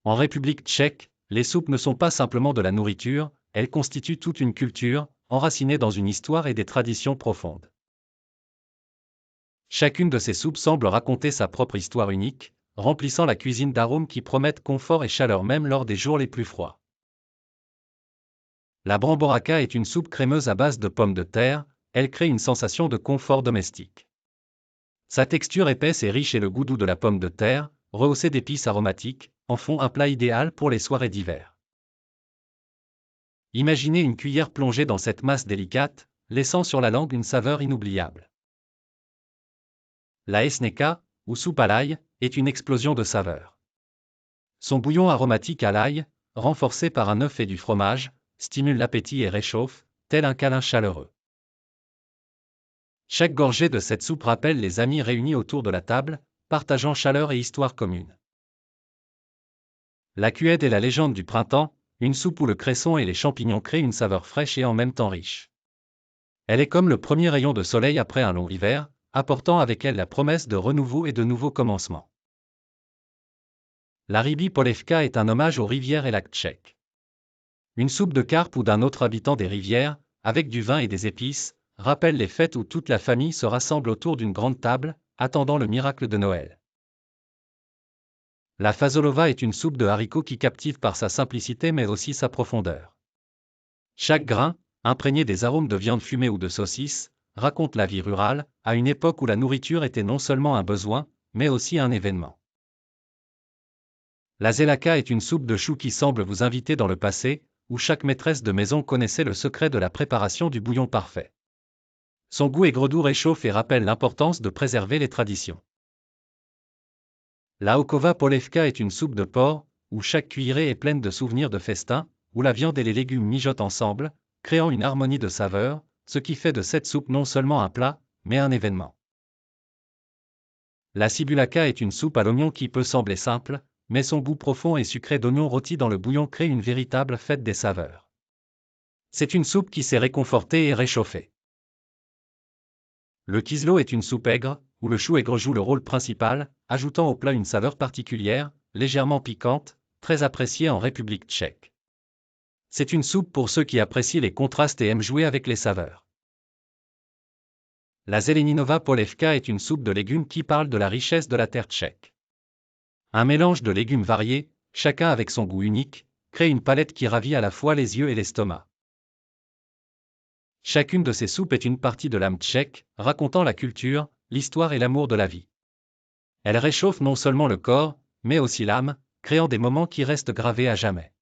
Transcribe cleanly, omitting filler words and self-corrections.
En République tchèque, les soupes ne sont pas simplement de la nourriture, elles constituent toute une culture, enracinée dans une histoire et des traditions profondes. Chacune de ces soupes semble raconter sa propre histoire unique, remplissant la cuisine d'arômes qui promettent confort et chaleur même lors des jours les plus froids. La bramboraka est une soupe crémeuse à base de pommes de terre, elle crée une sensation de confort domestique. Sa texture épaisse et riche et le goût doux de la pomme de terre, rehaussé d'épices aromatiques, en font un plat idéal pour les soirées d'hiver. Imaginez une cuillère plongée dans cette masse délicate, laissant sur la langue une saveur inoubliable. La esneka, ou soupe à l'ail, est une explosion de saveurs. Son bouillon aromatique à l'ail, renforcé par un œuf et du fromage, stimule l'appétit et réchauffe, tel un câlin chaleureux. Chaque gorgée de cette soupe rappelle les amis réunis autour de la table, partageant chaleur et histoire commune. La cuède est la légende du printemps, une soupe où le cresson et les champignons créent une saveur fraîche et en même temps riche. Elle est comme le premier rayon de soleil après un long hiver, apportant avec elle la promesse de renouveau et de nouveaux commencements. La ryby polevka est un hommage aux rivières et lacs tchèques. Une soupe de carpe ou d'un autre habitant des rivières, avec du vin et des épices, rappelle les fêtes où toute la famille se rassemble autour d'une grande table, attendant le miracle de Noël. La fazolova est une soupe de haricots qui captive par sa simplicité mais aussi sa profondeur. Chaque grain, imprégné des arômes de viande fumée ou de saucisse, raconte la vie rurale, à une époque où la nourriture était non seulement un besoin, mais aussi un événement. La zelaka est une soupe de choux qui semble vous inviter dans le passé, où chaque maîtresse de maison connaissait le secret de la préparation du bouillon parfait. Son goût aigre-doux réchauffe et rappelle l'importance de préserver les traditions. La okova polevka est une soupe de porc, où chaque cuillerée est pleine de souvenirs de festins, où la viande et les légumes mijotent ensemble, créant une harmonie de saveurs, ce qui fait de cette soupe non seulement un plat, mais un événement. La sibulaka est une soupe à l'oignon qui peut sembler simple, mais son goût profond et sucré d'oignon rôti dans le bouillon crée une véritable fête des saveurs. C'est une soupe qui sait réconforter et réchauffer. Le kislo est une soupe aigre, où le chou aigre joue le rôle principal, ajoutant au plat une saveur particulière, légèrement piquante, très appréciée en République tchèque. C'est une soupe pour ceux qui apprécient les contrastes et aiment jouer avec les saveurs. La zeleninova polevka est une soupe de légumes qui parle de la richesse de la terre tchèque. Un mélange de légumes variés, chacun avec son goût unique, crée une palette qui ravit à la fois les yeux et l'estomac. Chacune de ces soupes est une partie de l'âme tchèque, racontant la culture, l'histoire et l'amour de la vie. Elle réchauffe non seulement le corps, mais aussi l'âme, créant des moments qui restent gravés à jamais.